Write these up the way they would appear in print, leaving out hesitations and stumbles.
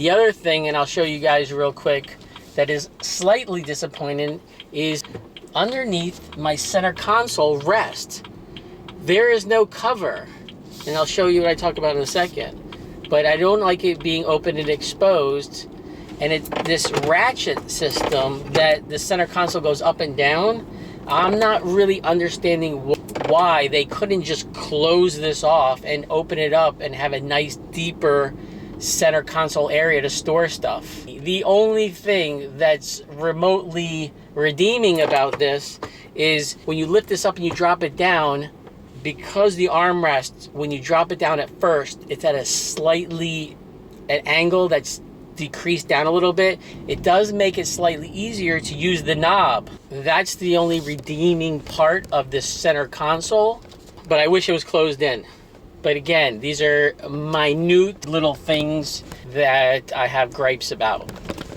The other thing, and I'll show you guys real quick, that is slightly disappointing is underneath my center console rest, there is no cover. And I'll show you what I talk about in a second. But I don't like it being open and exposed. And it's this ratchet system that the center console goes up and down. I'm not really understanding why they couldn't just close this off and open it up and have a nice deeper center console area to store stuff. The only thing that's remotely redeeming about this is when you lift this up and you drop it down, because the armrest, when you drop it down at first, it's at an angle that's decreased down a little bit. It does make it slightly easier to use the knob. That's the only redeeming part of this center console, but I wish it was closed in. But again, these are minute little things that I have gripes about.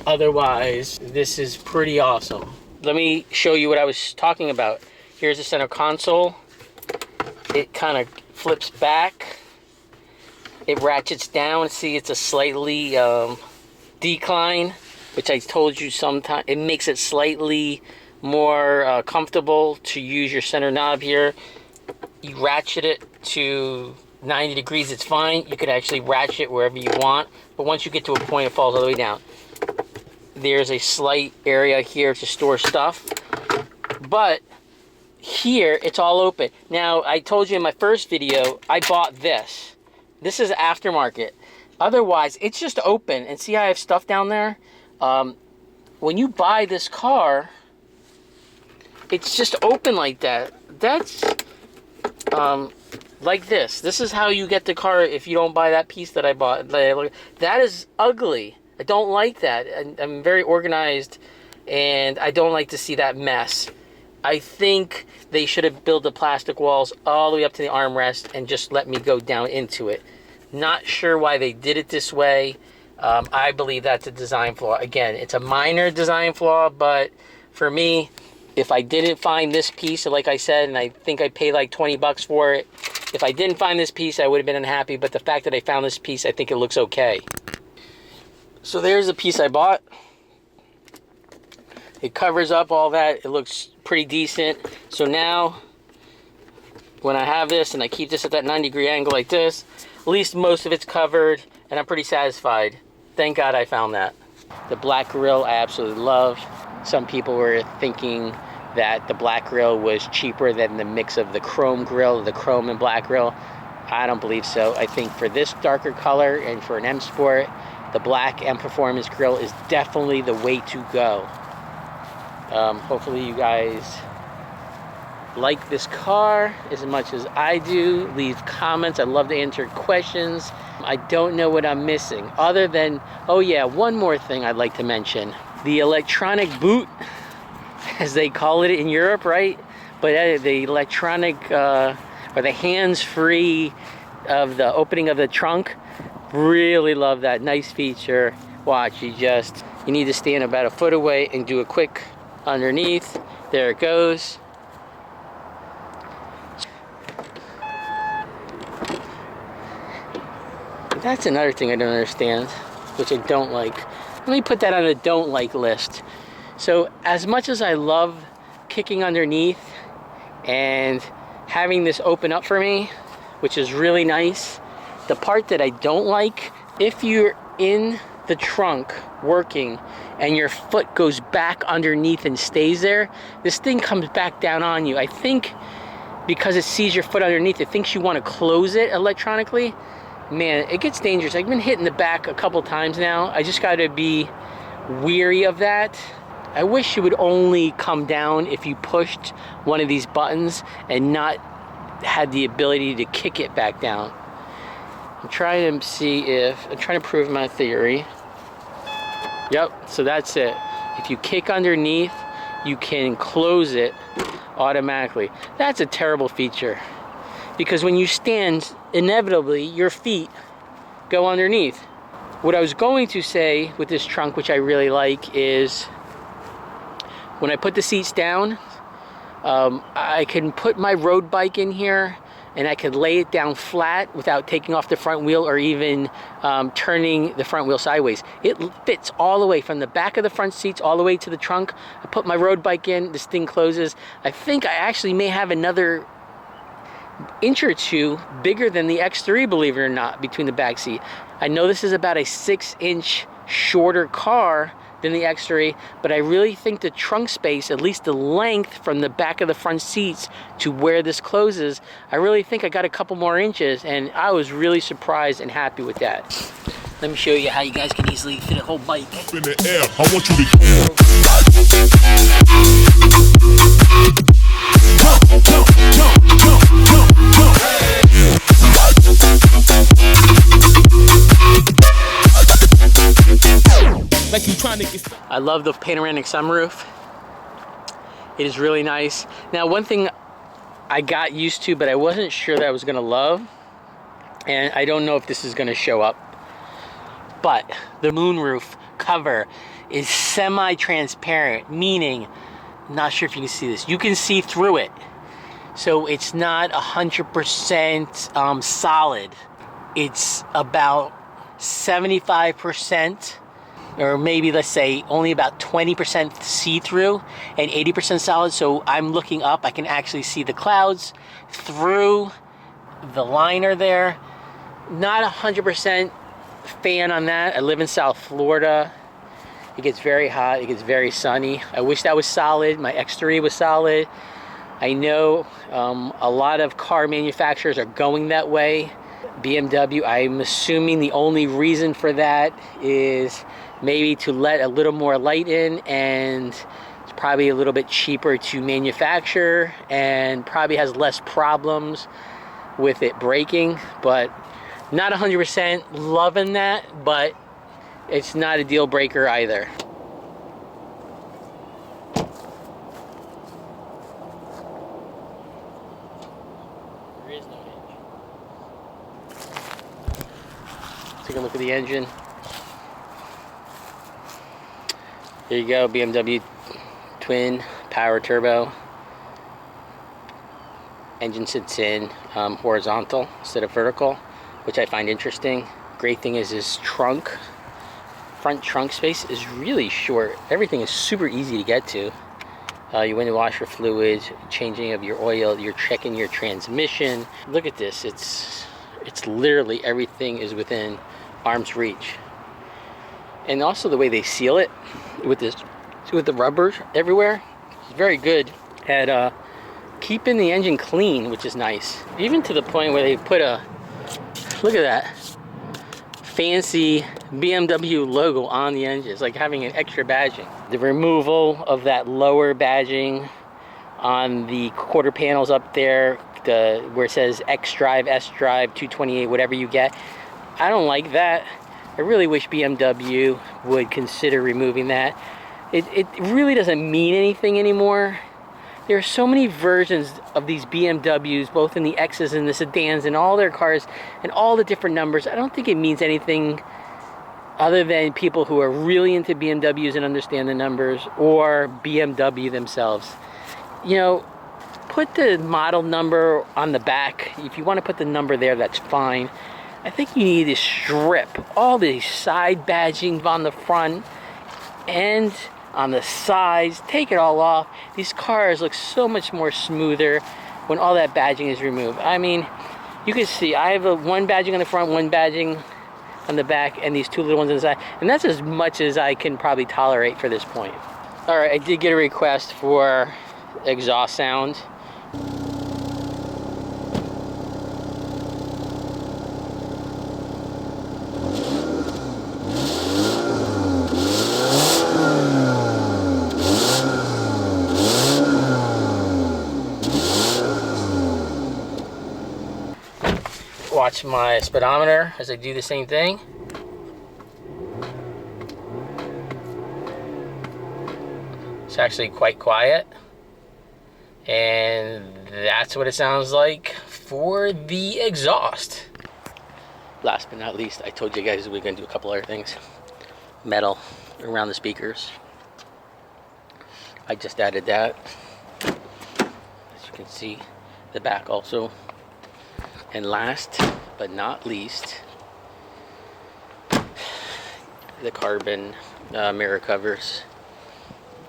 Otherwise, this is pretty awesome. Let me show you what I was talking about. Here's the center console. It kind of flips back. It ratchets down. See, it's a slightly decline, which I told you sometime. It makes it slightly more comfortable to use your center knob here. You ratchet it to 90 degrees, it's fine. You could actually ratchet wherever you want, but once you get to a point, it falls all the way down. There's a slight area here to store stuff, but here it's all open. Now, I told you in my first video, I bought this. This is aftermarket. Otherwise, it's just open. And see how I have stuff down there? When you buy this car, it's just open like that. That's like this. This is how you get the car if you don't buy that piece that I bought. That is ugly. I don't like that. I'm very organized, and I don't like to see that mess. I think they should have built the plastic walls all the way up to the armrest and just let me go down into it. Not sure why they did it this way. I believe that's a design flaw. Again, it's a minor design flaw, but for me, if I didn't find this piece, like I said, and I think I paid like 20 bucks for it, if I didn't find this piece, I would have been unhappy, but the fact that I found this piece, I think it looks okay. So there's the piece I bought. It covers up all that. It looks pretty decent. So now, when I have this and I keep this at that 90-degree angle like this, at least most of it's covered, and I'm pretty satisfied. Thank God I found that. The black grille I absolutely love. Some people were thinking that the black grille was cheaper than the mix of the chrome grille, the chrome and black grille. I don't believe so. I think for this darker color and for an M Sport, the black M Performance grille is definitely the way to go. Hopefully you guys like this car as much as I do. Leave comments. I'd love to answer questions. I don't know what I'm missing other than, oh yeah, one more thing I'd like to mention. The electronic boot, as they call it in Europe, right? But the electronic, or the hands-free of the opening of the trunk, really love that. Nice feature. Watch, you need to stand about a foot away and do a quick underneath. There it goes. That's another thing I don't understand, which I don't like. Let me put that on a don't like list. So as much as I love kicking underneath and having this open up for me, which is really nice, the part that I don't like, if you're in the trunk working and your foot goes back underneath and stays there, this thing comes back down on you. I think because it sees your foot underneath, it thinks you want to close it electronically. Man, it gets dangerous. I've been hit in the back a couple times now. I just got to be weary of that. I wish it would only come down if you pushed one of these buttons and not had the ability to kick it back down. I'm trying to prove my theory. Yep, so that's it. If you kick underneath, you can close it automatically. That's a terrible feature, because when you stand, inevitably your feet go underneath. What I was going to say with this trunk, which I really like, is when I put the seats down, I can put my road bike in here and I could lay it down flat without taking off the front wheel or even turning the front wheel sideways. It fits all the way from the back of the front seats all the way to the trunk. I put my road bike in, this thing closes. I think I actually may have another inch or two bigger than the X3, believe it or not, between the back seat. I know this is about a 6-inch shorter car than the X3, but I really think the trunk space, at least the length from the back of the front seats to where this closes, I really think I got a couple more inches, and I was really surprised and happy with that. Let me show you how you guys can easily fit a whole bike. Up in the air, I want you I love the panoramic sunroof. It is really nice. Now, one thing I got used to, but I wasn't sure that I was gonna love, and I don't know if this is gonna show up, but the moonroof cover is semi-transparent, meaning, I'm not sure if you can see this, you can see through it. So it's not 100% solid. It's about 75%, or maybe let's say only about 20% see-through and 80% solid. So I'm looking up, I can actually see the clouds through the liner there. Not 100% fan on that. I live in South Florida. It gets very hot, it gets very sunny. I wish that was solid. My X3 was solid. I know a lot of car manufacturers are going that way. BMW, I'm assuming the only reason for that is maybe to let a little more light in, and it's probably a little bit cheaper to manufacture and probably has less problems with it breaking. But not 100% loving that, but it's not a deal breaker either. There is no hinge. Take a look at the engine. There you go, BMW twin power turbo. Engine sits in horizontal instead of vertical, which I find interesting. Great thing is this trunk, front trunk space is really short. Everything is super easy to get to. Your window washer fluids, changing of your oil, you're checking your transmission. Look at this, it's literally everything is within arm's reach. And also the way they seal it with the rubber everywhere, it's very good at keeping the engine clean, which is nice. Even to the point where they put a, look at that, fancy BMW logo on the engine. It's like having an extra badging. The removal of that lower badging on the quarter panels up there, where it says X drive, S drive, 228, whatever you get, I don't like that. I really wish BMW would consider removing that. It really doesn't mean anything anymore. There are so many versions of these BMWs, both in the X's and the sedans and all their cars and all the different numbers. I don't think it means anything other than people who are really into BMWs and understand the numbers, or BMW themselves. You know, put the model number on the back. If you want to put the number there, that's fine. I think you need to strip all the side badging on the front and on the sides. Take it all off. These cars look so much more smoother when all that badging is removed. I mean, you can see I have one badging on the front, one badging on the back, and these two little ones on the side. And that's as much as I can probably tolerate for this point. All right, I did get a request for exhaust sound. Watch my speedometer as I do the same thing. It's actually quite quiet, and that's what it sounds like for the exhaust. Last but not least, I told you guys we were going to do a couple other things. Metal around the speakers. I just added that. As you can see, the back also And last but not least, the carbon mirror covers.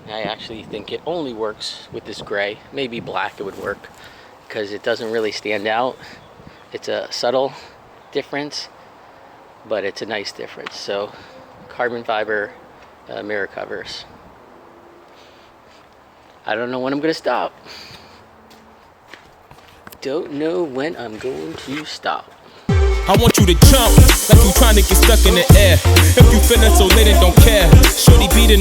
I actually think it only works with this gray. Maybe black it would work because it doesn't really stand out. It's a subtle difference, but it's a nice difference. So carbon fiber mirror covers. I don't know when I'm gonna stop. Don't know when I'm going to stop. I want you to jump like you trying to get stuck in the air. If you feeling so lit and don't care, shorty beat it.